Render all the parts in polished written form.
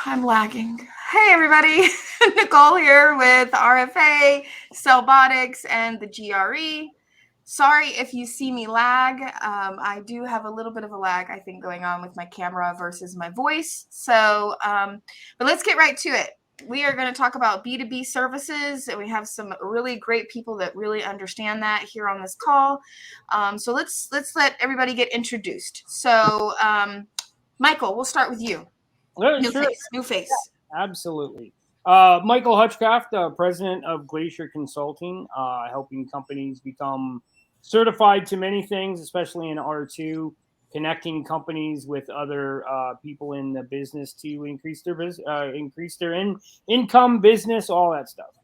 I'm lagging. Hey, everybody. Nicole here with RFA, Cellbotics, and the GRE. Sorry if you see me lag. I do have a little bit of a lag, I think, going on with my camera versus my voice. But let's get right to it. We are going to talk about B2B services, and we have some really great people that really understand that here on this call. So let's let everybody get introduced. So, Michael, we'll start with you. Sure. New face. Absolutely. Michael Hutchcraft, president of Glacier Consulting, helping companies become certified to many things, especially in R2, connecting companies with other people in the business to increase their income, business, all that stuff.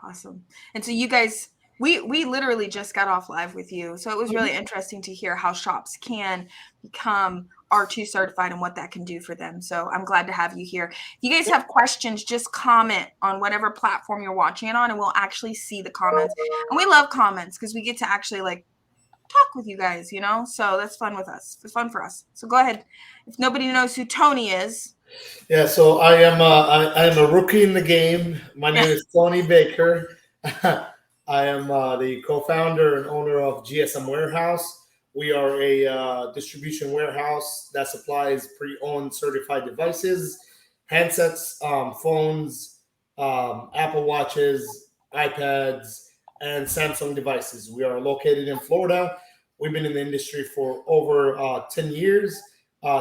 Awesome. And so you guys, we literally just got off live with you. So it was really interesting to hear how shops can become R2 certified and what that can do for them. So I'm glad to have you here. If you guys have questions, just comment on whatever platform you're watching it on, and we'll actually see the comments. And we love comments because we get to actually talk with you guys, so that's fun with us. It's fun for us. So go ahead. If nobody knows who Tony is. Yeah, so I am a rookie in the game. My name is Tony Baker. I am the co-founder and owner of GSM Warehouse. We are a distribution warehouse that supplies pre-owned certified devices, handsets, phones, Apple Watches, iPads, and Samsung devices. We are located in Florida. We've been in the industry for over 10 years.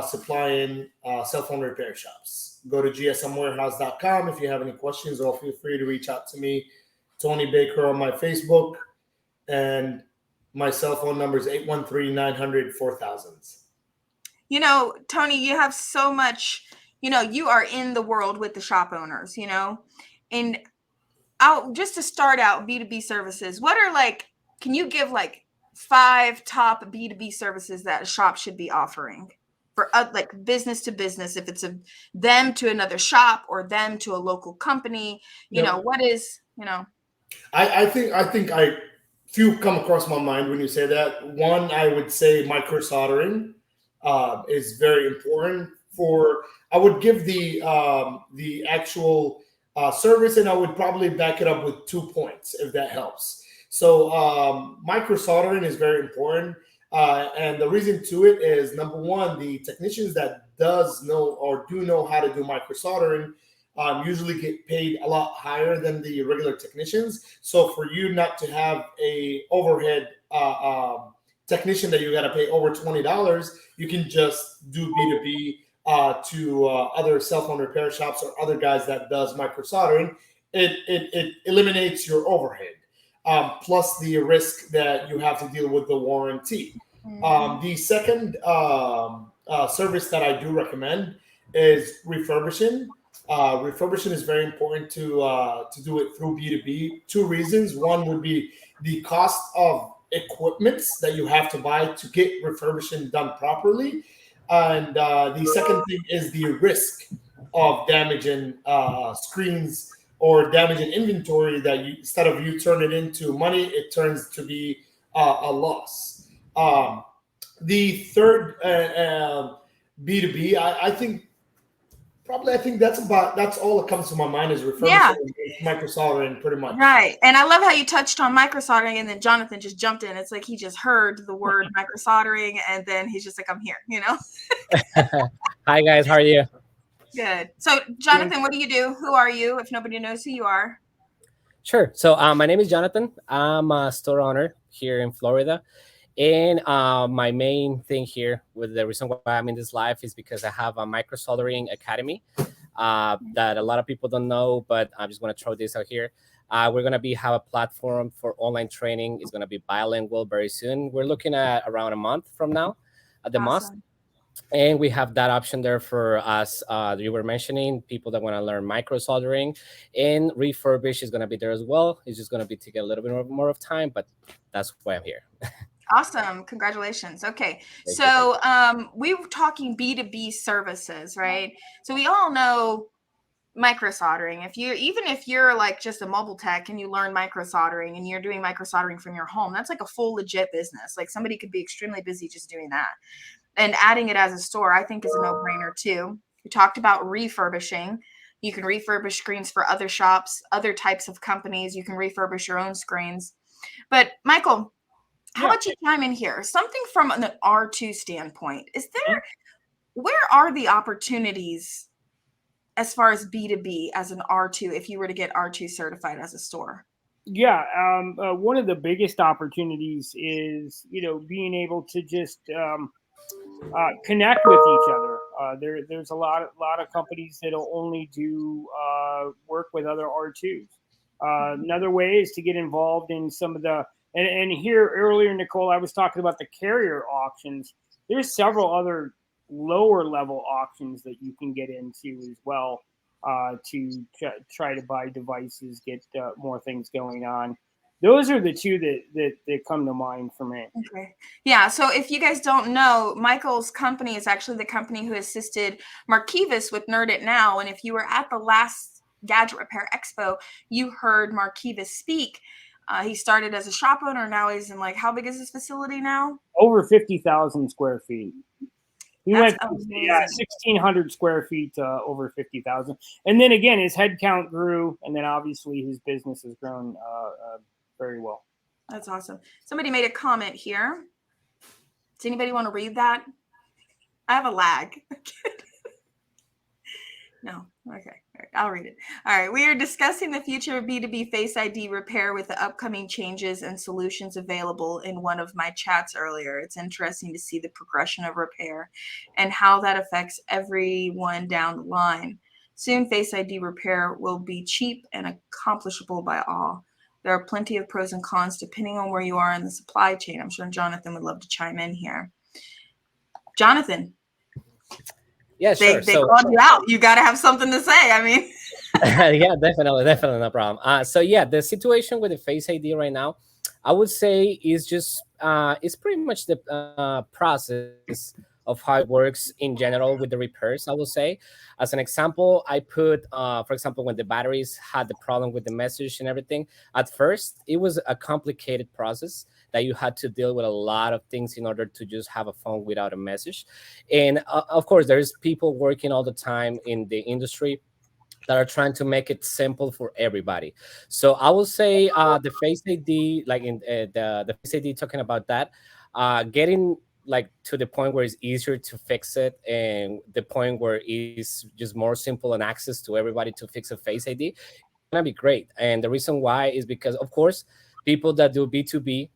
Supplying cell phone repair shops. Go to gsmwarehouse.com if you have any questions, or feel free to reach out to me, Tony Baker, on my Facebook, and my cell phone number is 813-900-4000. Tony, you have so much, you are in the world with the shop owners, and just to start out, B2B services, what are can you give 5 top B2B services that a shop should be offering? For business to business, if it's them to another shop or them to a local company, what is, I think few come across my mind when you say that. One, I would say micro soldering is very important I would give the actual service, and I would probably back it up with 2 points if that helps. So micro soldering is very important. And the reason to it is, number one, the technicians that do know how to do micro soldering usually get paid a lot higher than the regular technicians. So for you not to have a overhead technician that you got to pay over $20, you can just do B2B to other cell phone repair shops or other guys that does micro soldering. It eliminates your overhead. Plus the risk that you have to deal with the warranty. The second service that I do recommend is refurbishing. Refurbishing is very important to do it through B2B. 2 reasons. One would be the cost of equipments that you have to buy to get refurbishing done properly. And the second thing is the risk of damaging screens or damaging inventory that instead of you turn it into money, it turns to be a loss. The third B2B, I think that's all that comes to my mind is refurbishing micro soldering, pretty much. Right. And I love how you touched on micro soldering, and then Jonathan just jumped in. It's like he just heard the word micro soldering, and then he's just like, I'm here, Hi guys, how are you? Good. So Jonathan, what do you do? Who are you, if nobody knows who you are? Sure. So my name is Jonathan. I'm a store owner here in Florida. And my main thing here, with the reason why I'm in this live, is because I have a micro soldering academy that a lot of people don't know, but I'm just going to throw this out here. We're going to have a platform for online training. It's going to be bilingual very soon. We're looking at around a month from now at the most. And we have that option there for us. You were mentioning people that want to learn micro soldering, and refurbish is going to be there as well. It's just going to be to get a little bit more of time, but that's why I'm here. Awesome. Congratulations. Okay. We were talking B2B services, right? So we all know micro soldering. If you're just a mobile tech and you learn micro soldering and you're doing micro soldering from your home, that's like a full legit business. Somebody could be extremely busy just doing that. And adding it as a store, I think, is a no-brainer too. We talked about refurbishing. You can refurbish screens for other shops, other types of companies. You can refurbish your own screens. But Michael, how about you chime in here? Something from an R2 standpoint. Where are the opportunities as far as B2B as an R2 if you were to get R2 certified as a store? Yeah, one of the biggest opportunities is being able to just connect with each other. There's a lot of companies that'll only do work with other R2s. Another way is to get involved in some of the and here earlier, Nicole, I was talking about the carrier auctions. There's several other lower level auctions that you can get into as well to try to buy devices, get more things going on. Those are the two that come to mind for me. Okay. Yeah. So if you guys don't know, Michael's company is actually the company who assisted Marquivas with Nerd It Now. And if you were at the last Gadget Repair Expo, you heard Marquivas speak. He started as a shop owner. Now he's in how big is his facility now? Over 50,000 square feet. He That's went from 1,600 square feet to over 50,000. And then again, his headcount grew. And then obviously his business has grown very well. That's awesome. Somebody made a comment here. Does anybody want to read that? I have a lag. No. Okay. All right. I'll read it. All right. We are discussing the future of B2B Face ID repair with the upcoming changes and solutions available in one of my chats earlier. It's interesting to see the progression of repair and how that affects everyone down the line. Soon, Face ID repair will be cheap and accomplishable by all. There are plenty of pros and cons depending on where you are in the supply chain. I'm sure Jonathan would love to chime in here. Jonathan. Yeah, sure. They called you out. You got to have something to say. I mean, yeah, definitely, no problem. So yeah, the situation with the Face ID right now, I would say is just it's pretty much the process of how it works in general with the repairs. I will say, as an example, I put, for example, when the batteries had the problem with the message and everything. At first, it was a complicated process that you had to deal with a lot of things in order to just have a phone without a message. And of course, there's people working all the time in the industry that are trying to make it simple for everybody. So I will say the Face ID, like in the Face ID, talking about that, getting to the point where it's easier to fix it, and the point where it's just more simple and access to everybody to fix a Face ID, it's gonna be great. And the reason why is because, of course, people that do B2B,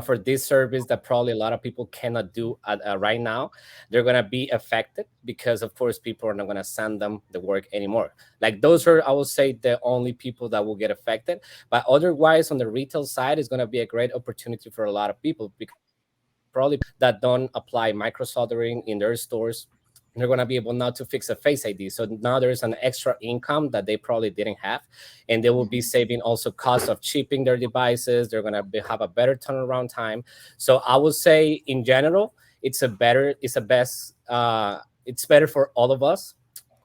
for this service that probably a lot of people cannot do right now, they're going to be affected because, of course, people are not going to send them the work anymore. Those are, I will say, the only people that will get affected. But otherwise, on the retail side, it's going to be a great opportunity for a lot of people, because probably that don't apply micro soldering in their stores, they're going to be able now to fix a Face ID. So now there's an extra income that they probably didn't have, and they will be saving also cost of shipping their devices. They're going to have a better turnaround time. So I would say in general, it's better for all of us.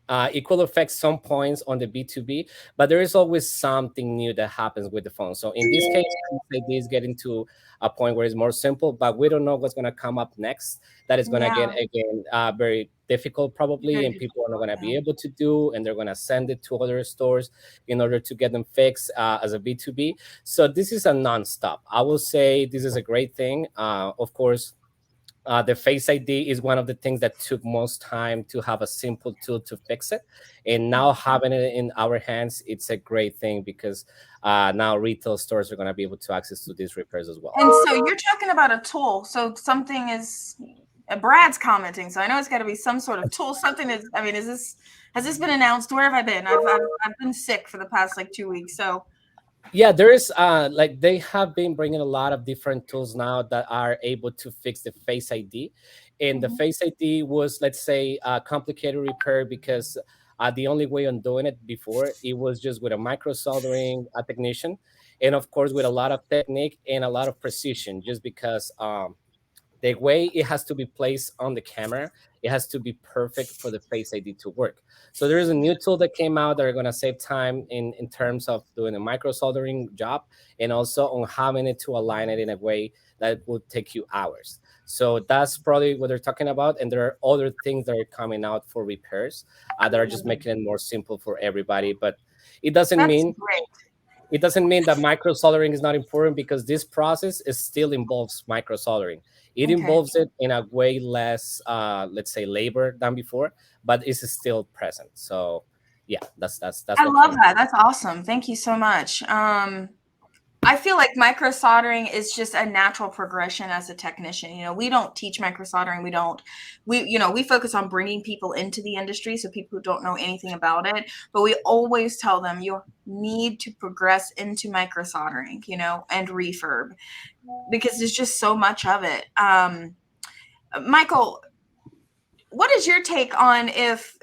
It could affect some points on the B2B, but there is always something new that happens with the phone. So in this case, Face ID is getting to a point where it's more simple, but we don't know what's going to come up next. That is going to get, again, very difficult probably, and people are not going to be able to do, and they're going to send it to other stores in order to get them fixed as a B2B. So this is a nonstop. I will say this is a great thing. Of course, the Face ID is one of the things that took most time to have a simple tool to fix it. And now having it in our hands, it's a great thing, because now retail stores are going to be able to access to these repairs as well. And so you're talking about a tool. So something is, Brad's commenting. So I know it's got to be some sort of tool. Something is, I mean, has this been announced? Where have I been? I've been sick for the past 2 weeks. So yeah, there is they have been bringing a lot of different tools now that are able to fix the Face ID. And the Face ID was, let's say, a complicated repair, because the only way on doing it before, it was just with a micro soldering technician, and of course with a lot of technique and a lot of precision, just because the way it has to be placed on the camera, it has to be perfect for the Face ID to work. So there is a new tool that came out that are going to save time in terms of doing a micro soldering job, and also on having it to align it in a way that will take you hours. So that's probably what they're talking about. And there are other things that are coming out for repairs that are just making it more simple for everybody. But it doesn't That's mean great. it doesn't mean that micro soldering is not important, because this process is still involves micro soldering. It Okay. involves it in a way less, let's say, labor than before, but it's still present. So yeah, that's I what love came. that. That's awesome. Thank you so much. I feel like micro soldering is just a natural progression as a technician. You know, we don't teach micro soldering. We focus on bringing people into the industry. So people who don't know anything about it, but we always tell them you need to progress into micro soldering, and refurb, because there's just so much of it. Michael, what is your take on if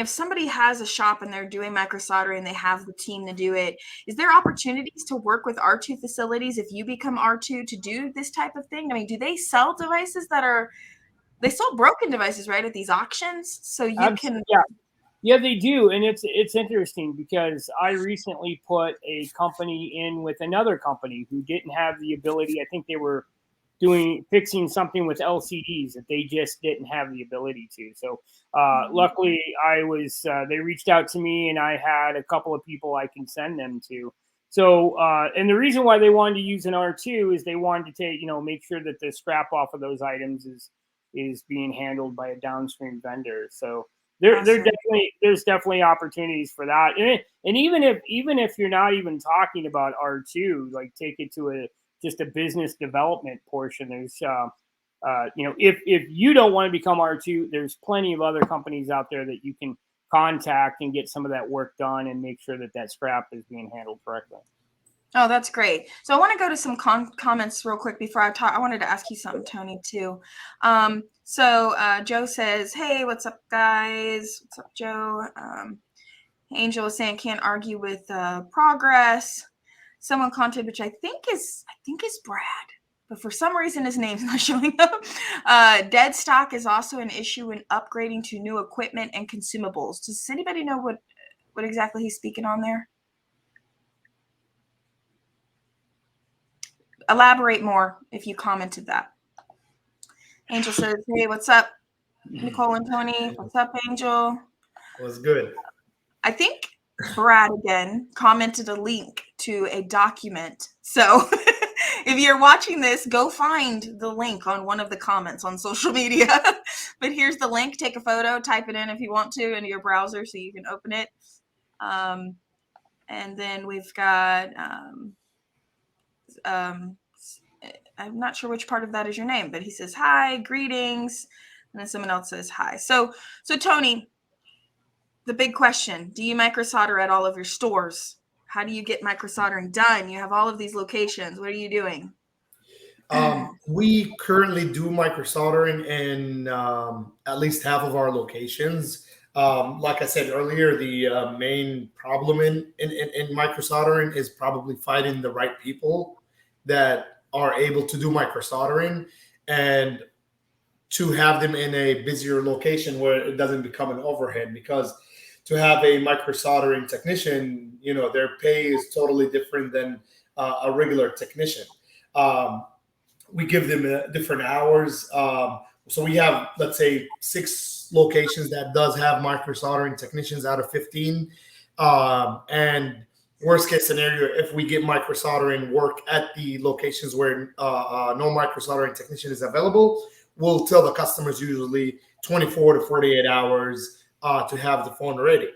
somebody has a shop and they're doing micro soldering and they have the team to do it, is there opportunities to work with R2 facilities if you become R2 to do this type of thing? I mean, do they sell devices they sell broken devices, right, at these auctions? So you can. Yeah, they do, and it's interesting because I recently put a company in with another company who didn't have the ability. I think they were fixing something with LCDs that they just didn't have the ability to. So luckily, they reached out to me, and I had a couple of people I can send them to. So and the reason why they wanted to use an R2 is they wanted to make sure that the scrap off of those items is being handled by a downstream vendor. So there's definitely opportunities for that. And even if you're not even talking about R2, like take it to just a business development portion. There's if you don't want to become R2, there's plenty of other companies out there that you can contact and get some of that work done and make sure that scrap is being handled correctly. Oh, that's great. So I want to go to some comments real quick before I talk. I wanted to ask you something, Tony, too. So Joe says, "Hey, what's up, guys? What's up, Joe?" Angel is saying, "Can't argue with progress." Someone commented, which I think is Brad, but for some reason his name's not showing up. Dead stock is also an issue in upgrading to new equipment and consumables. Does anybody know what exactly he's speaking on there? Elaborate more if you commented that. Angel says, "Hey, what's up, Nicole and Tony? What's up, Angel?" Was good. I think Brad again commented a link to a document. So if you're watching this, go find the link on one of the comments on social media. But here's the link. Take a photo, type it in if you want to into your browser so you can open it. And then we've got I'm not sure which part of that is your name, but he says, "Hi, greetings." And then someone else says, "Hi." So Tony, the big question, do you micro solder at all of your stores? How do you get micro soldering done? You have all of these locations. What are you doing? We currently do micro soldering in at least half of our locations. Like I said earlier, the main problem in micro soldering is probably finding the right people that are able to do micro soldering and to have them in a busier location where it doesn't become an overhead, because to have a micro soldering technician, their pay is totally different than a regular technician. We give them different hours. So we have, let's say, 6 locations that does have micro soldering technicians out of 15. And worst case scenario, if we get micro soldering work at the locations where no micro soldering technician is available, we'll tell the customers usually 24 to 48 hours to have the phone ready.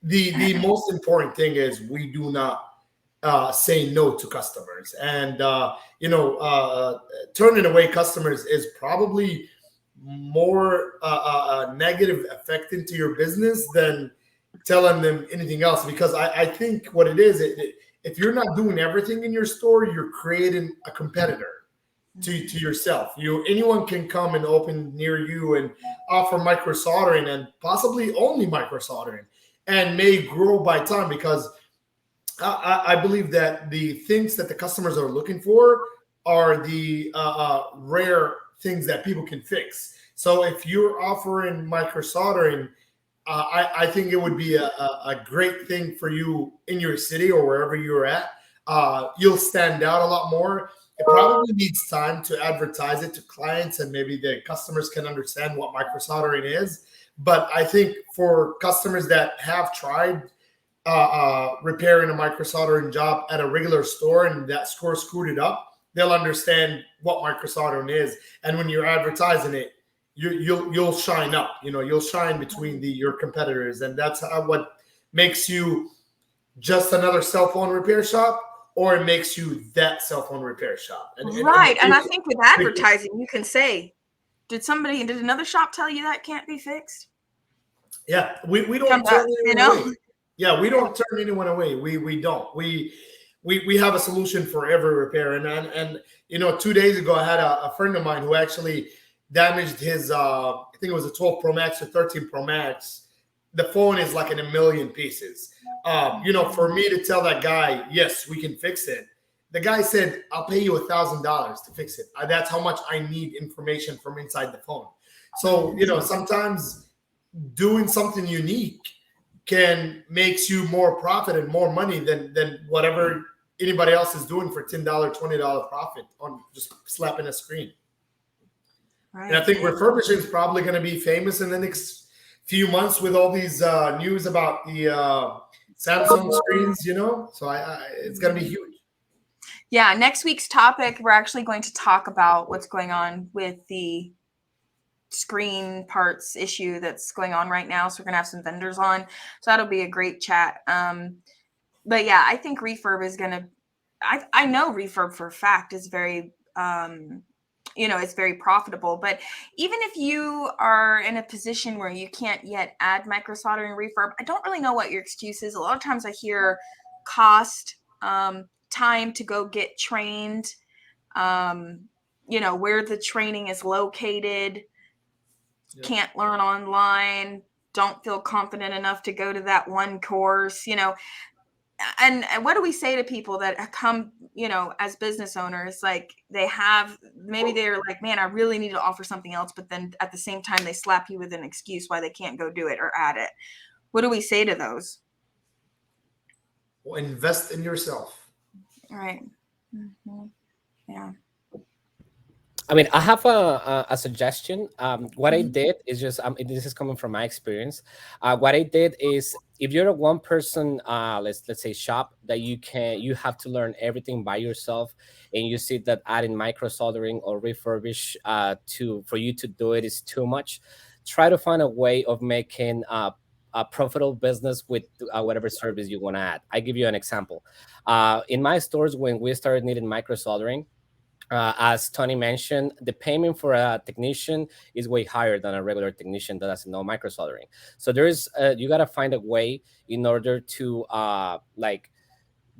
The most important thing is we do not say no to customers, and turning away customers is probably more negative effect into your business than telling them anything else. Because I think what it is, if you're not doing everything in your store, you're creating a competitor to yourself. Anyone can come and open near you and offer micro soldering, and possibly only micro soldering, and may grow by time, because I believe that the things that the customers are looking for are the rare things that people can fix. So if you're offering micro soldering, I think it would be a great thing for you in your city or wherever you're at. You'll stand out a lot more. It probably needs time to advertise it to clients, and maybe the customers can understand what micro soldering is. But I think for customers that have tried repairing a micro soldering job at a regular store and that store screwed it up, they'll understand what micro soldering is. And when you're advertising it, you'll shine up. You'll shine between your competitors, and that's what makes you just another cell phone repair shop, or it makes you that cell phone repair shop. Right. And I think with advertising, you can say, did another shop tell you that can't be fixed? Yeah, we don't turn anyone away. Yeah, we don't turn anyone away. We don't. We have a solution for every repair. And 2 days ago, I had a friend of mine who actually damaged his, I think it was a 12 Pro Max or 13 Pro Max. The phone is like in a million pieces. For me to tell that guy, yes, we can fix it. The guy said, I'll pay you $1,000 to fix it. That's how much I need information from inside the phone. So, sometimes doing something unique can makes you more profit and more money than whatever anybody else is doing for $10, $20 profit on just slapping a screen. Right. And I think refurbishing is probably going to be famous in the next few months with all these news about the Samsung screens, so it's going to be huge. Yeah, next week's topic, we're actually going to talk about what's going on with the screen parts issue that's going on right now. So we're going to have some vendors on. So that'll be a great chat. But yeah, I think refurb is going to, I know refurb for a fact is very, it's very profitable. But even if you are in a position where you can't yet add micro soldering refurb, I don't really know what your excuse is. A lot of times I hear cost, time to go get trained, where the training is located, can't learn online, don't feel confident enough to go to that one course, and what do we say to people that come, as business owners, like maybe they're like, man, I really need to offer something else, but then at the same time, they slap you with an excuse why they can't go do it or add it. What do we say to those? Well, invest in yourself. Right. Mm-hmm. Yeah. I mean, I have a suggestion. What I did is just, this is coming from my experience. What I did is, if you're a one person, let's say shop that you have to learn everything by yourself, and you see that adding micro soldering or refurbish for you to do it is too much, try to find a way of making a profitable business with whatever service you want to add. I give you an example. In my stores, when we started needing micro soldering, as Tony mentioned, the payment for a technician is way higher than a regular technician that doesn't know micro soldering. So there's you got to find a way in order to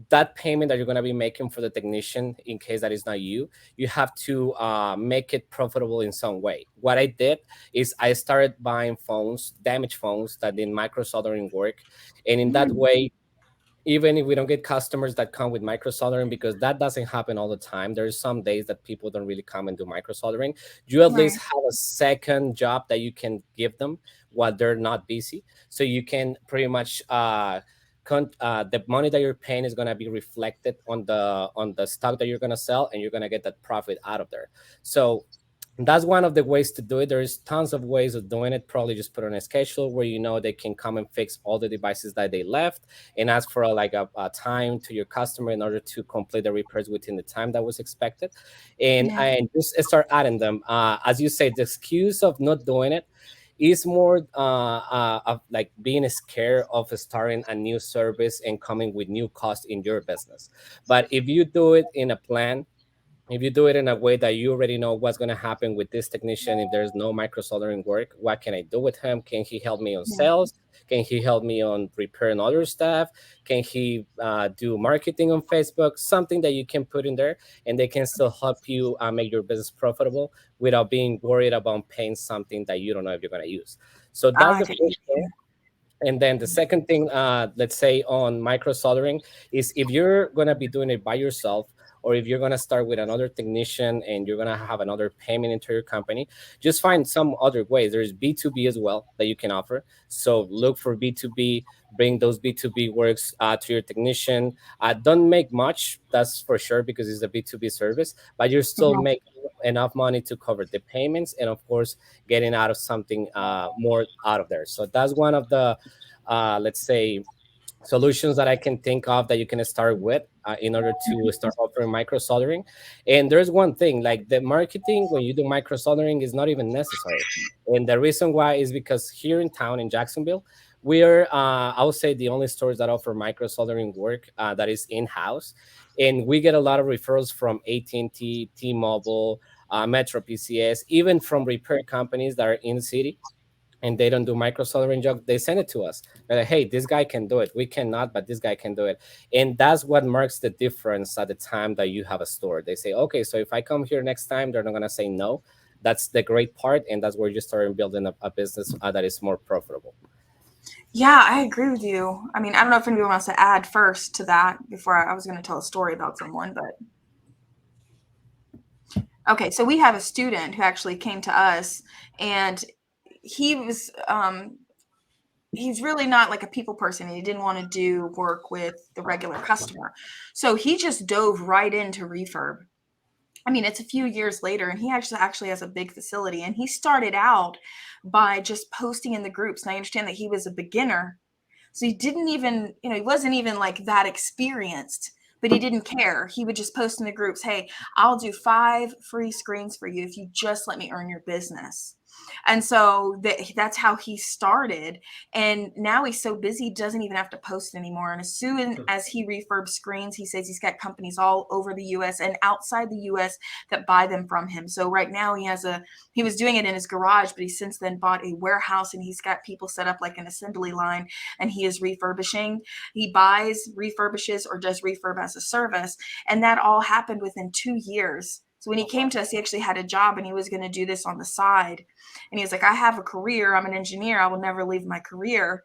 that payment that you're going to be making for the technician, in case that is not you have to make it profitable in some way. What I did is I started buying damaged phones that did micro soldering work, and in that way, even if we don't get customers that come with micro soldering, because that doesn't happen all the time. There's some days that people don't really come and do micro soldering. You at least have a second job that you can give them while they're not busy. So you can pretty much the money that you're paying is going to be reflected on the stock that you're going to sell, and you're going to get that profit out of there. So that's one of the ways to do it. There's tons of ways of doing it. Probably just put on a schedule where they can come and fix all the devices that they left, and ask for a time to your customer in order to complete the repairs within the time that was expected, and just start adding them. As you say, the excuse of not doing it is more of like being scared of starting a new service and coming with new costs in your business. But if you do it in a plan, if you do it in a way that you already know what's going to happen with this technician, if there's no micro soldering work, what can I do with him? Can he help me on sales? Can he help me on repairing other stuff? Can he do marketing on Facebook? Something that you can put in there, and they can still help you make your business profitable without being worried about paying something that you don't know if you're going to use. So that's the first thing. And then the second thing, let's say on micro soldering, is if you're going to be doing it by yourself, or if you're going to start with another technician and you're going to have another payment into your company, just find some other ways. There's B2B as well that you can offer. So look for B2B, bring those B2B works to your technician. Don't make much, that's for sure, because it's a B2B service, but you're still Mhm. making enough money to cover the payments and, of course, getting out of something more out of there. So that's one of the, let's say, solutions that I can think of that you can start with in order to start offering micro soldering. And there's one thing, like the marketing when you do micro soldering is not even necessary. And the reason why is because here in town in Jacksonville, we're I would say the only stores that offer micro soldering work that is in-house. And we get a lot of referrals from AT&T, T-Mobile, Metro PCS, even from repair companies that are in the city and they don't do micro soldering job, they send it to us. They're like, hey, this guy can do it. We cannot, but this guy can do it. And that's what marks the difference at the time that you have a store. They say, okay, so if I come here next time, they're not going to say no. That's the great part. And that's where you start building a business that is more profitable. Yeah, I agree with you. I mean, I don't know if anyone wants to add first to that before I was going to tell a story about someone, but okay. So we have a student who actually came to us, and he was he's really not like a people person. He didn't want to do work with the regular customer, so he just dove right into refurb. I mean, it's a few years later, and he actually has a big facility, and he started out by just posting in the groups. And I understand that he was a beginner, so he didn't even, he wasn't even like that experienced, but he didn't care. He would just post in the groups, hey, I'll do 5 free screens for you if you just let me earn your business. And so that's how he started. And now he's so busy, he doesn't even have to post anymore. And as soon as he refurbs screens, he says he's got companies all over the US and outside the US that buy them from him. So right now he was doing it in his garage, but he since then bought a warehouse, and he's got people set up like an assembly line, and he is refurbishing. He buys, refurbishes, or does refurb as a service. And that all happened within 2 years. So when he came to us, he actually had a job, and he was going to do this on the side. And he was like, I have a career. I'm an engineer. I will never leave my career.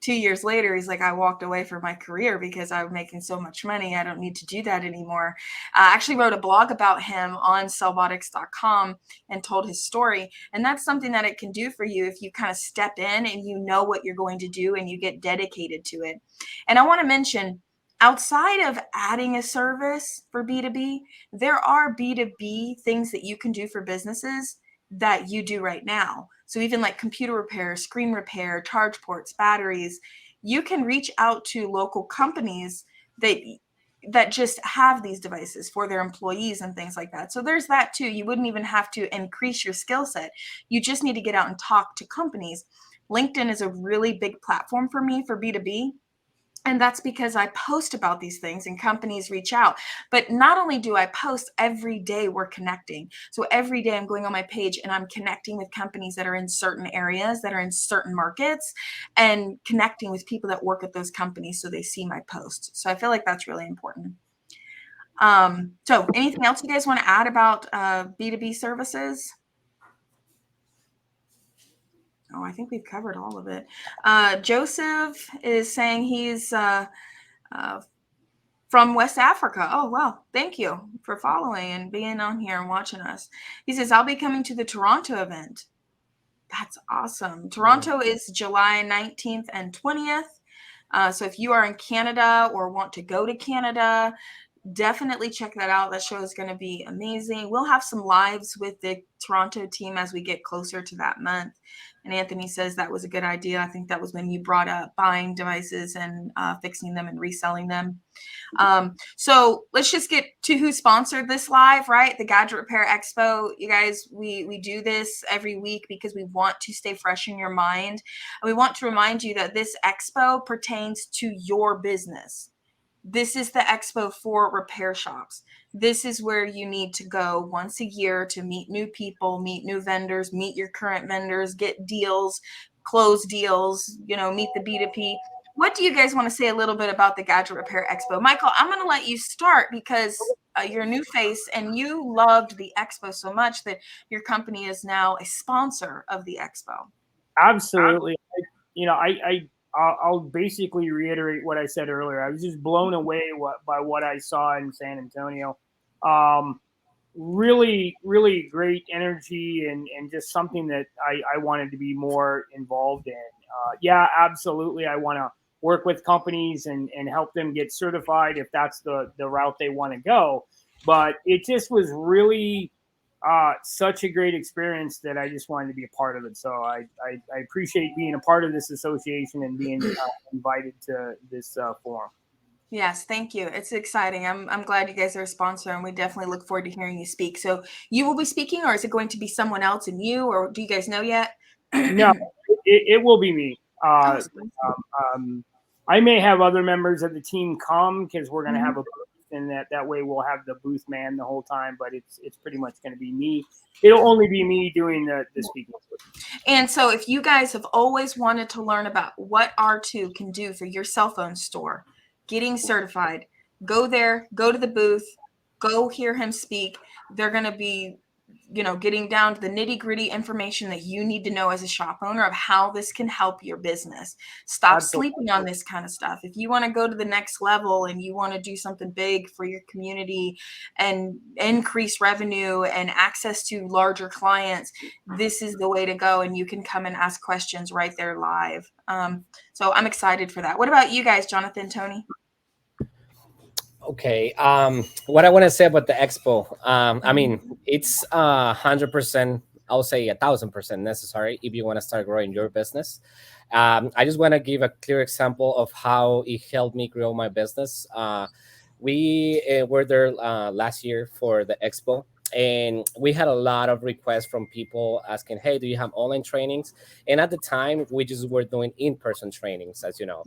2 years later, he's like, I walked away from my career because I'm making so much money. I don't need to do that anymore. I actually wrote a blog about him on sellbotics.com and told his story. And that's something that it can do for you if you kind of step in and you know what you're going to do and you get dedicated to it. And I want to mention, outside of adding a service for B2B, there are B2B things that you can do for businesses that you do right now. So even like computer repair, screen repair, charge ports, batteries, you can reach out to local companies that just have these devices for their employees and things like that. So there's that too. You wouldn't even have to increase your skill set. You just need to get out and talk to companies. LinkedIn is a really big platform for me for B2B. And that's because I post about these things and companies reach out. But not only do I post, every day we're connecting. So every day I'm going on my page and I'm connecting with companies that are in certain areas, that are in certain markets, and connecting with people that work at those companies so they see my posts. So I feel like that's really important. So anything else you guys want to add about B2B services? Oh, I think we've covered all of it. Joseph is saying he's from West Africa. Oh, well, thank you for following and being on here and watching us. He says, I'll be coming to the Toronto event. That's awesome. Toronto is July 19th and 20th. So if you are in Canada or want to go to Canada, definitely check that out. That show is going to be amazing. We'll have some lives with the Toronto team as we get closer to that month. And Anthony says that was a good idea. I think that was when you brought up buying devices and fixing them and reselling them. So let's just get to who sponsored this live, right? The Gadget Repair Expo. You guys, we do this every week because we want to stay fresh in your mind. And we want to remind you that this expo pertains to your business. This is the expo for repair shops. This is where you need to go once a year to meet new people, meet new vendors, meet your current vendors, get deals, close deals, meet the B2B. What do you guys want to say a little bit about the Gadget Repair Expo? Michael, I'm going to let you start because you're a new face and you loved the expo so much that your company is now a sponsor of the expo. Absolutely. I'll basically reiterate what I said earlier. I was just blown away by what I saw in San Antonio. Really, really great energy and just something that I wanted to be more involved in. Yeah, absolutely. I want to work with companies and help them get certified if that's the route they want to go. But it just was really such a great experience that I just wanted to be a part of it. So I appreciate being a part of this association and being invited to this forum. Yes, thank you. It's exciting. I'm glad you guys are a sponsor, and we definitely look forward to hearing you speak. So you will be speaking, or is it going to be someone else and you, or do you guys know yet? No, it will be me. Oh, I may have other members of the team come because we're going to have a booth, and that way we'll have the booth man the whole time. But it's pretty much going to be me. It'll only be me doing the speaking. And so if you guys have always wanted to learn about what R2 can do for your cell phone store, getting certified, go there, go to the booth, go hear him speak. They're going to be, getting down to the nitty-gritty information that you need to know as a shop owner of how this can help your business. Stop Absolutely. sleeping on this kind of stuff. If you want to go to the next level and you want to do something big for your community and increase revenue and access to larger clients, this is the way to go, and you can come and ask questions right there live. So I'm excited for that. What about you guys, Jonathan, Tony? Okay. What I want to say about the expo, I mean, it's 100%, I'll say 1,000% necessary if you want to start growing your business. I just want to give a clear example of how it helped me grow my business. We were there last year for the expo, and we had a lot of requests from people asking, hey, do you have online trainings? And at the time, we just were doing in-person trainings, as you know.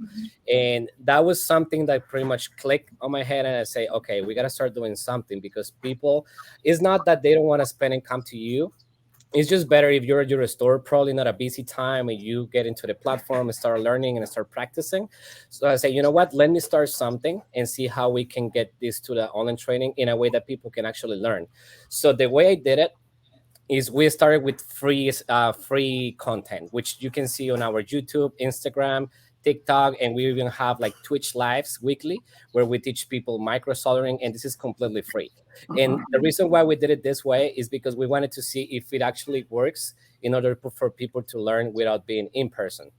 And that was something that pretty much clicked on my head, and I say, okay, we got to start doing something, because people, it's not that they don't want to spend and come to you. It's just better if you're at your store, probably not a busy time, and you get into the platform and start learning and start practicing. So I say, you know what, let me start something and see how we can get this to the online training in a way that people can actually learn. So the way I did it is we started with free content, which you can see on our YouTube, Instagram, TikTok, and we even have like Twitch lives weekly where we teach people micro soldering, and this is completely free. And the reason why we did it this way is because we wanted to see if it actually works in order for people to learn without being in person.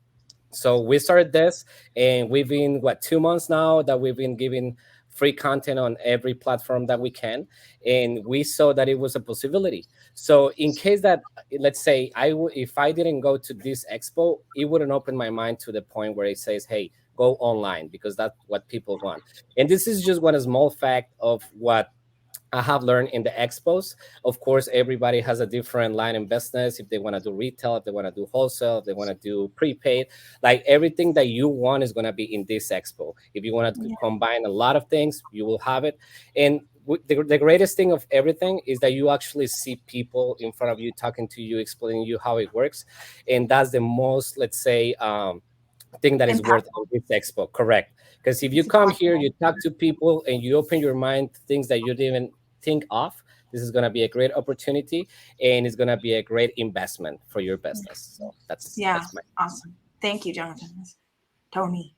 So we started this, and we've been 2 months now that we've been giving free content on every platform that we can, and we saw that it was a possibility. So in case that, let's say, if I didn't go to this expo, it wouldn't open my mind to the point where it says, hey, go online, because that's what people want. And this is just one small fact of what I have learned in the expos. Of course, everybody has a different line in business. If they want to do retail, if they want to do wholesale, if they want to do prepaid, like everything that you want is going to be in this expo. If you want to combine a lot of things, you will have it. And the greatest thing of everything is that you actually see people in front of you talking to you, explaining you how it works. And that's the most, let's say, thing that is worth on this expo. Correct. Because if you come here, you talk to people, and you open your mind to things that you didn't even think of, this is going to be a great opportunity, and it's going to be a great investment for your business. So that's awesome. Thank you, Jonathan. Tony.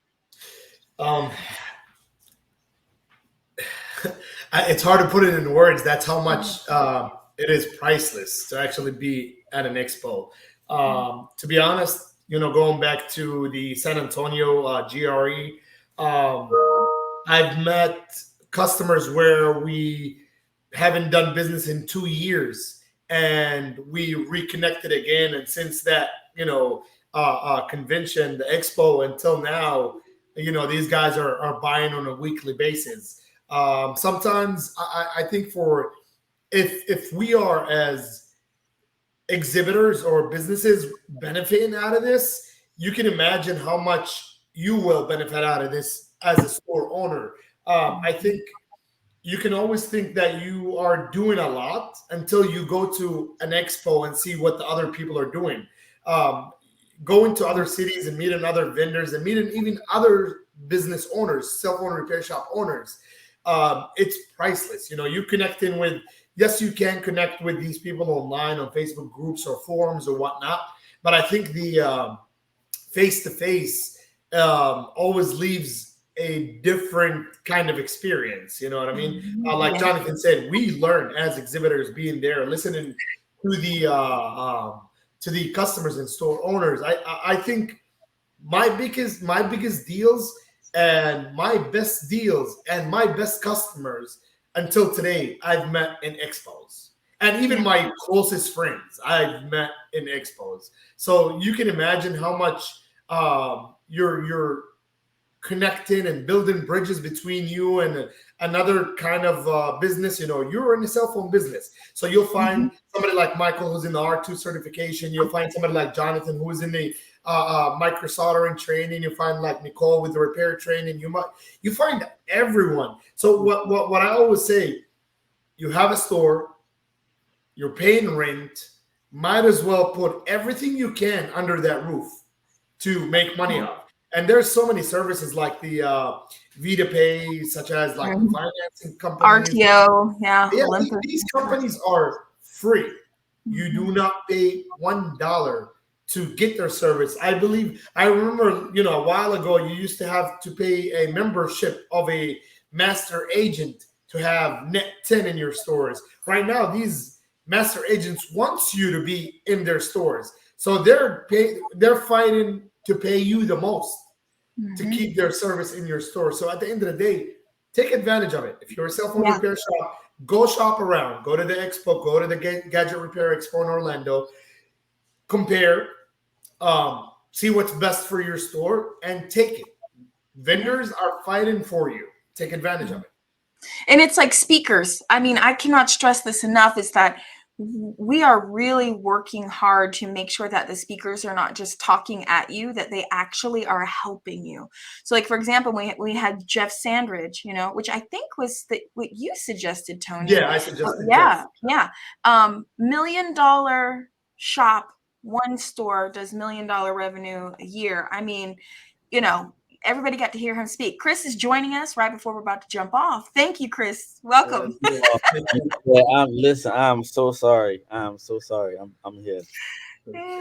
It's hard to put it in words. That's how much it is priceless to actually be at an expo. To be honest, going back to the San Antonio GRE, I've met customers where we haven't done business in 2 years, and we reconnected again. And since that, convention, the expo, until now, these guys are buying on a weekly basis. Sometimes I think if we are as exhibitors or businesses benefiting out of this, you can imagine how much you will benefit out of this as a store owner. I think you can always think that you are doing a lot until you go to an expo and see what the other people are doing. Going to other cities and meeting other vendors and meeting even other business owners, cell phone repair shop owners, it's priceless. You connecting with, yes, you can connect with these people online on Facebook groups or forums or whatnot, but I think the face-to-face always leaves a different kind of experience. You know what I mean? Like Jonathan said, we learn as exhibitors being there, listening to the customers and store owners. I think my biggest deals and my best deals and my best customers until today I've met in expos, and even my closest friends I've met in expos. So you can imagine how much you're connecting and building bridges between you and another kind of business. You know, you're in the cell phone business, so you'll find somebody like Michael who's in the R2 certification. You'll find somebody like Jonathan who is in the micro soldering training. You find like Nicole with the repair training. You find everyone. So what I always say, you have a store, you're paying rent, might as well put everything you can under that roof to make money off. And there's so many services like the V2Pay, such as like financing companies. RTO, yeah. These companies are free. You do not pay $1 to get their service. I remember, a while ago, you used to have to pay a membership of a master agent to have net 10 in your stores. Right now, these master agents wants you to be in their stores. So they're fighting to pay you the most to keep their service in your store. So at the end of the day, take advantage of it. If you're a cell phone repair shop, go shop around. Go to the expo. Go to the Gadget Repair Expo in Orlando. Compare. See what's best for your store and take it. Vendors are fighting for you. Take advantage of it. And it's like speakers. I mean, I cannot stress this enough, is that we are really working hard to make sure that the speakers are not just talking at you, that they actually are helping you. So like, for example, we had Jeff Sandridge, which I think was what you suggested, Tony. Yeah, I suggested Jeff. $1 million shop, one store does $1 million revenue a year. I mean, everybody got to hear him speak. Chris is joining us right before we're about to jump off. Thank you, Chris. Welcome. I'm so sorry. I'm here.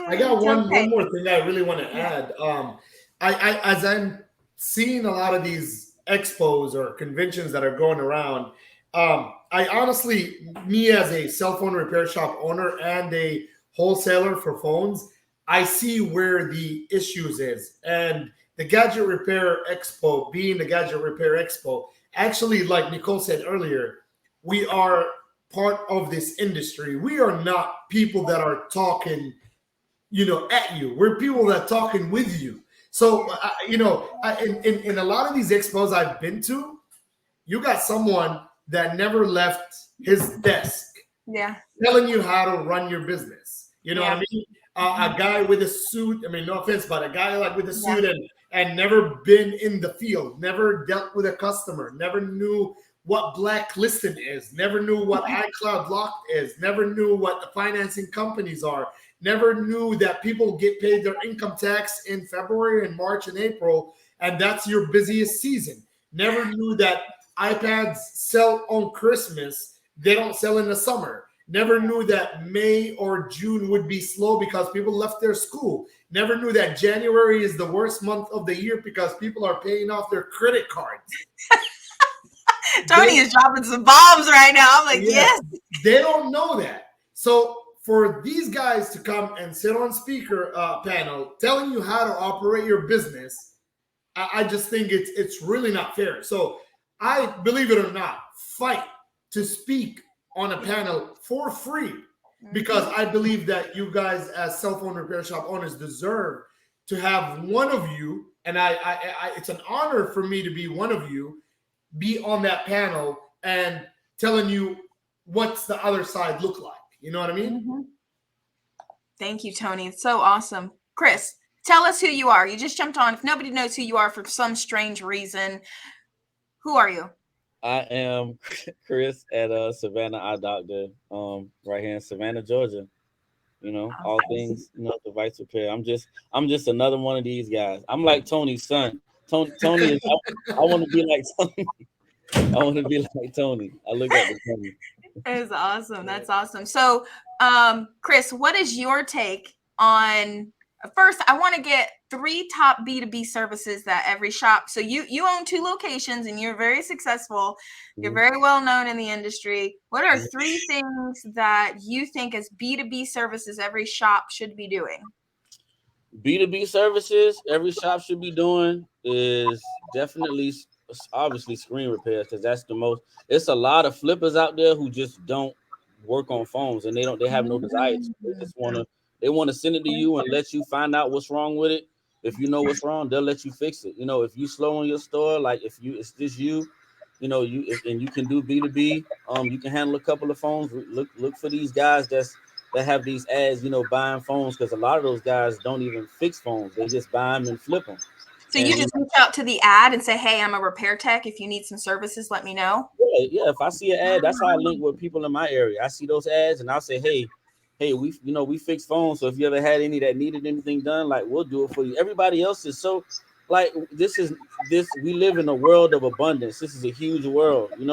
I got one more thing I really want to add. As I'm seeing a lot of these expos or conventions that are going around, I honestly, me as a cell phone repair shop owner and a wholesaler for phones, I see where the issues is. And the Gadget Repair Expo, being the Gadget Repair Expo, actually, like Nicole said earlier, we are part of this industry. We are not people that are talking, at you. We're people that are talking with you. So, in a lot of these expos I've been to, you got someone that never left his desk, telling you how to run your business. You know what I mean? A guy with a suit. I mean, no offense, but a guy like with a suit and never been in the field, never dealt with a customer, never knew what blacklisting is, never knew what iCloud locked is, never knew what the financing companies are, never knew that people get paid their income tax in February and March and April, and that's your busiest season. Never knew that iPads sell on Christmas, they don't sell in the summer. Never knew that May or June would be slow because people left their school. Never knew that January is the worst month of the year because people are paying off their credit cards. Tony is dropping some bombs right now. I'm like, yes. They don't know that. So for these guys to come and sit on speaker panel telling you how to operate your business, I just think it's really not fair. So I, believe it or not, fight to speak on a panel for free because I believe that you guys as cell phone repair shop owners deserve to have one of you, and I it's an honor for me to be one of you, be on that panel and telling you what's the other side look like. You know what I mean? Thank you, Tony. It's so awesome. Chris, tell us who you are. You just jumped on. If nobody knows who you are for some strange reason, who are you? I am Chris at Savannah Eye Doctor, right here in Savannah, Georgia. All things, device repair. I'm just another one of these guys. I'm like Tony's son. Tony is. I want to be like Tony. I want to be like Tony. I look up to Tony. That's awesome. That's awesome. So, Chris, what is your take on first, I want to get 3 top B2B services that every shop. So you own 2 locations and you're very successful. You're very well known in the industry. What are 3 things that you think as B2B services every shop should be doing? B2B services every shop should be doing is definitely, obviously, screen repairs, because that's the most. It's a lot of flippers out there who just don't work on phones, and they have no desire to. They just want to send it to you and let you find out what's wrong with it. If you know what's wrong, they'll let you fix it. If you slow in your store, like if it's just you, and you can do B2B, you can handle a couple of phones. Look for these guys that have these ads, buying phones, because a lot of those guys don't even fix phones. They just buy them and flip them. So you just reach out to the ad and say, hey, I'm a repair tech. If you need some services, let me know. Yeah. If I see an ad, that's how I link with people in my area. I see those ads and I'll say, hey, we fix phones. So if you ever had any that needed anything done, like, we'll do it for you. Everybody else is so, like, we live in a world of abundance. This is a huge world, and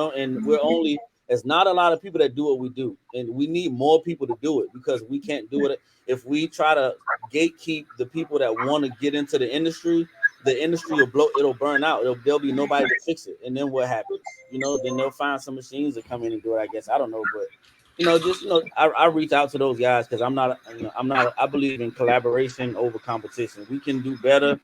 there's not a lot of people that do what we do. And we need more people to do it, because we can't do it. If we try to gatekeep the people that want to get into the industry will blow, it'll burn out. There'll be nobody to fix it. And then what happens? Then they'll find some machines that come in and do it, I guess. I don't know, but I reach out to those guys because I believe in collaboration over competition. We can do better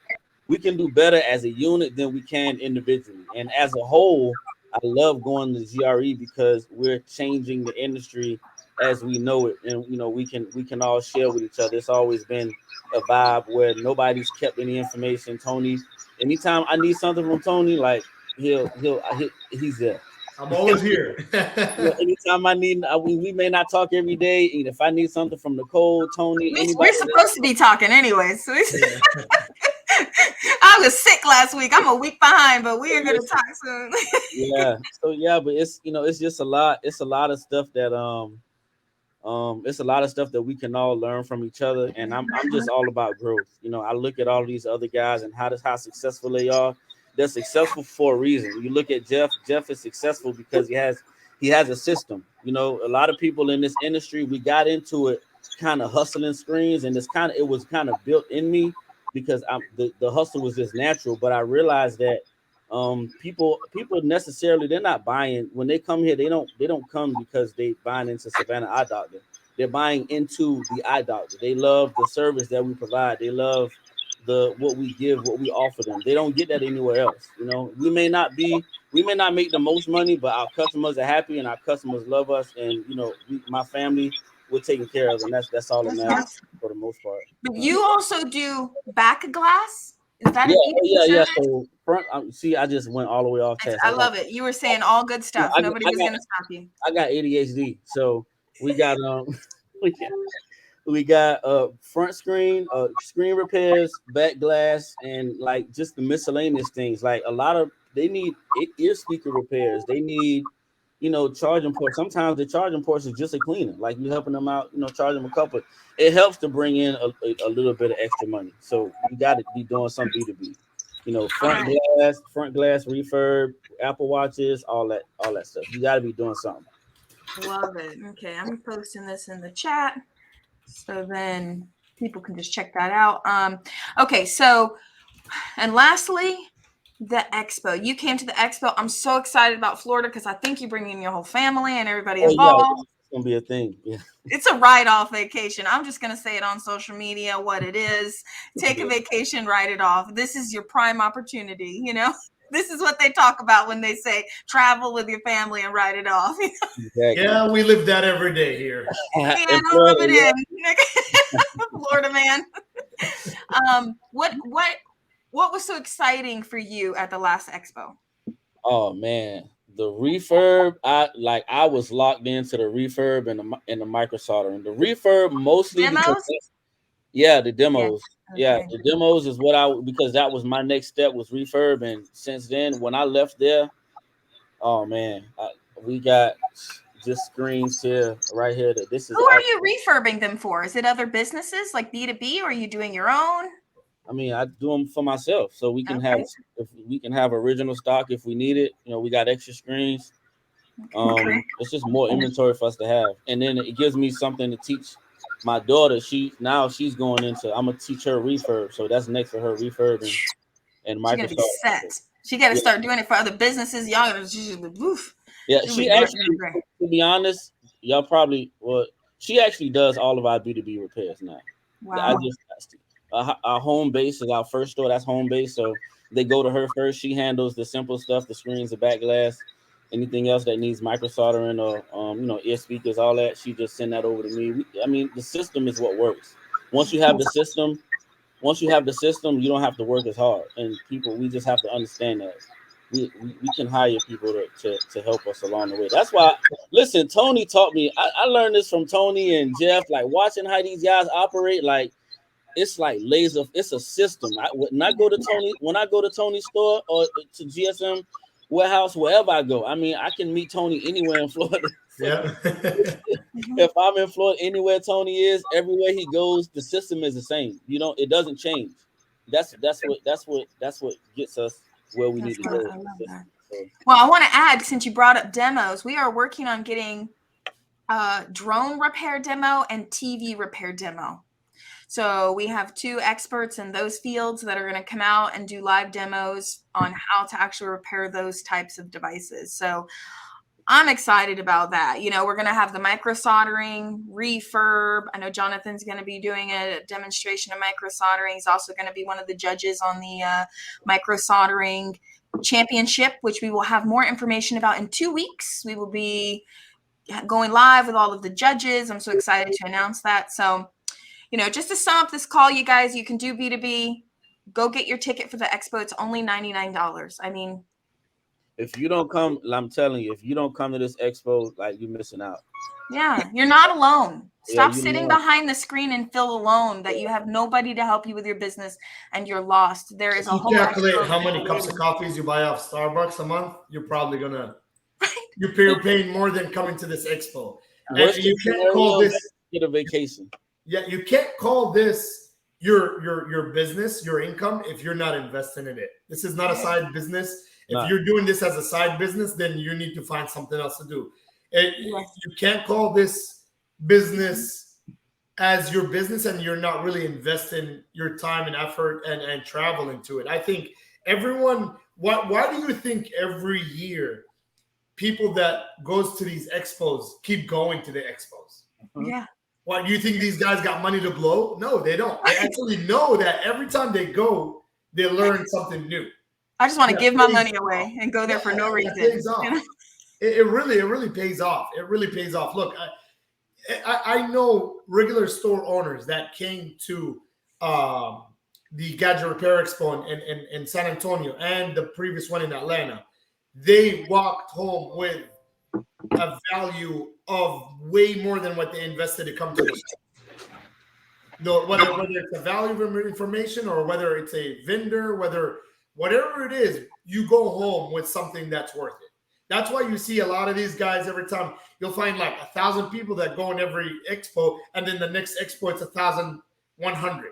as a unit than we can individually. And as a whole, I love going to GRE because we're changing the industry as we know it, and we can all share with each other. It's always been a vibe where nobody's kept any information. Tony, anytime I need something from Tony, like he's there. I'm always here. Anytime I need, we may not talk every day. And if I need something from Nicole, Tony, we're supposed to be talking anyways. So I was sick last week. I'm a week behind, but we are going to talk soon. But it's just a lot. It's a lot of stuff that it's a lot of stuff that we can all learn from each other. And I'm just all about growth. I look at all these other guys and how successful they are. They're successful for a reason. You look at Jeff. Jeff is successful because he has a system. A lot of people in this industry, we got into it kind of hustling screens, and it was kind of built in me because the hustle was just natural. But I realized that people necessarily, they're not buying when they come here. They don't come because they buying into Savannah Eye Doctor. They're buying into the eye doctor. They love the service that we provide. They love what we give, what we offer them. They don't get that anywhere else. We may not make the most money, but our customers are happy and our customers love us. And my family, we're taken care of, and that's all that matters for the most part. But you also do back glass. Is that yeah. So front, see, I just went all the way off task. I love it. You were saying all good stuff. Nobody was going to stop you. I got ADHD, so we got we got front screen, screen repairs, back glass, and like just the miscellaneous things. Like they need ear speaker repairs. They need charging ports. Sometimes the charging ports is just a cleaner. Like you helping them out, charge them a couple. It helps to bring in a little bit of extra money. So you got to be doing some B2B. Front glass refurb, Apple Watches, all that stuff. You got to be doing something. Love it. Okay, I'm posting this in the chat so then people can just check that out. Okay, so, and lastly, the expo. You came to the expo. I'm so excited about Florida because I think you bring in your whole family and everybody involved. Yeah, it's gonna be a thing. Yeah. It's a write-off vacation. I'm just gonna say it on social media what it is. Take a vacation, write it off. This is your prime opportunity. This is what they talk about when they say travel with your family and write it off. Exactly. Yeah, we live that every day here. Yeah, don't rub it in. Florida man. What was so exciting for you at the last expo? Oh man, the refurb. I was locked into the refurb and the micro soldering. The refurb mostly demos? Because the demos. Yeah. Okay. The demos is because that was my next step was refurb, and since then when I left there, oh man, we got just screens here, right here. Who are you refurbing them for? Is it other businesses like B2B, or are you doing your own? I mean, I do them for myself, so we can have original stock if we need it. We got extra screens. It's just more inventory for us to have, and then it gives me something to teach my daughter, she's going into. I'm gonna teach her refurb, so that's next for her refurbing and She's gonna be Microsoft. set. She got to Yeah. start doing it for other businesses. Y'all gonna oof. Yeah, She'll she be actually, rocking and to be honest, y'all probably she actually does all of our B2B repairs now. I Wow. just our home base is our first store. That's home base, so they go to her first. She handles the simple stuff, the screens, the back glass, anything else that needs micro soldering or ear speakers, all that. She just send that over to me. I mean, the system is what works. Once you have the system, you don't have to work as hard. And we just have to understand that we can hire people to help us along the way. That's why, listen, Tony taught me. I learned this from Tony and Jeff, like watching how these guys operate. Like, it's like laser. It's a system. When I go to Tony's store or to GSM warehouse, wherever I go, I mean, I can meet Tony anywhere in Florida. Yeah. If I'm in Florida, anywhere Tony is, everywhere he goes, the system is the same. It doesn't change. That's what gets us where we need to go. I love that. Well, I want to add, since you brought up demos, we are working on getting drone repair demo and TV repair demo. So we have 2 experts in those fields that are going to come out and do live demos on how to actually repair those types of devices. So I'm excited about that. We're going to have the micro soldering, refurb. I know Jonathan's going to be doing a demonstration of micro soldering. He's also going to be one of the judges on the micro soldering championship, which we will have more information about in 2 weeks. We will be going live with all of the judges. I'm so excited to announce that. So, just to sum up this call, you guys, you can do B2B. Go get your ticket for the expo. It's only $99. I mean, if you don't come, I'm telling you, if you don't come to this expo, like, you're missing out. Yeah, you're not alone. Stop you're sitting not. behind the screen and feel alone that you have nobody to help you with your business and you're lost. There is a whole Calculate expo how many cups of coffees you buy off Starbucks a month. You're probably gonna you're paying more than coming to this expo. And you can't call this get a vacation. Yeah, you can't call this your business, your income, if you're not investing in it. This is not a side business. If you're doing this as a side business, then you need to find something else to do. You can't call this business as your business and you're not really investing your time and effort and travel into it. I think everyone, why do you think every year people that goes to these expos keep going to the expos? Yeah. Why do you think these guys got money to blow? No, they don't. They actually know that every time they go, they learn something new. I just want to give my money away and go there for no reason. It really pays off. It really pays off. Look, I know regular store owners that came to the Gadget Repair Expo in San Antonio and the previous one in Atlanta. They walked home with a value of way more than what they invested to come to the store. Whether it's a value of information or whether it's a vendor, whatever it is, you go home with something that's worth it. That's why you see a lot of these guys every time. You'll find like 1,000 people that go in every expo, and then the next expo it's 1,100,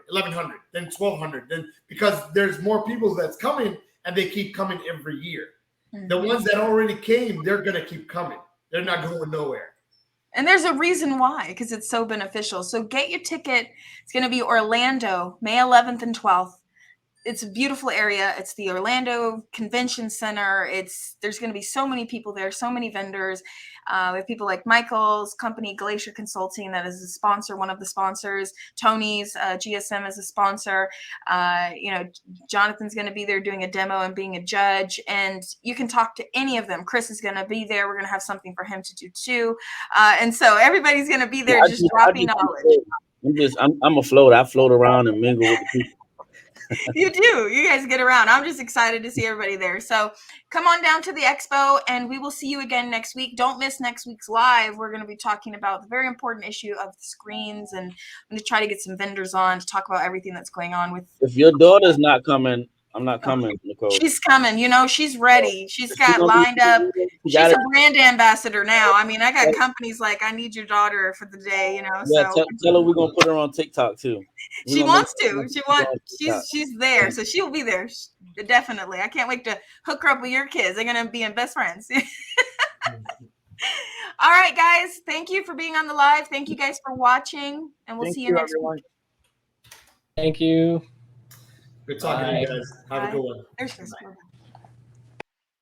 1,100, then 1,200. Then because there's more people that's coming, and they keep coming every year. Mm-hmm. The ones that already came, they're gonna keep coming. They're not going nowhere. And there's a reason why, because it's so beneficial. So get your ticket. It's going to be Orlando, May 11th and 12th. It's a beautiful area. It's the Orlando Convention Center. There's going to be so many people there, so many vendors. We have people like Michael's company, Glacier Consulting, that is a sponsor, one of the sponsors. Tony's GSM is a sponsor. Jonathan's going to be there doing a demo and being a judge. And you can talk to any of them. Chris is going to be there. We're going to have something for him to do too. And so everybody's going to be there dropping knowledge. I'm a floater. I float around and mingle with the people. You do. You guys get around. I'm just excited to see everybody there. So come on down to the expo and we will see you again next week. Don't miss next week's live. We're going to be talking about the very important issue of the screens, and I'm going to try to get some vendors on to talk about everything that's going on with. If your daughter's not coming, I'm not coming, Nicole. She's coming. She's ready. She's got lined up. She's a brand ambassador now. I mean, I got companies like, I need your daughter for the day, Yeah, so tell her we're going to put her on TikTok too. She wants to. She's there. So she'll be there. Definitely. I can't wait to hook her up with your kids. They're going to be best friends. All right, guys. Thank you for being on the live. Thank you guys for watching, and we'll Thank see you next everyone. week. Thank you. Good talking to you guys. Have a good one. There's this. Bye-bye.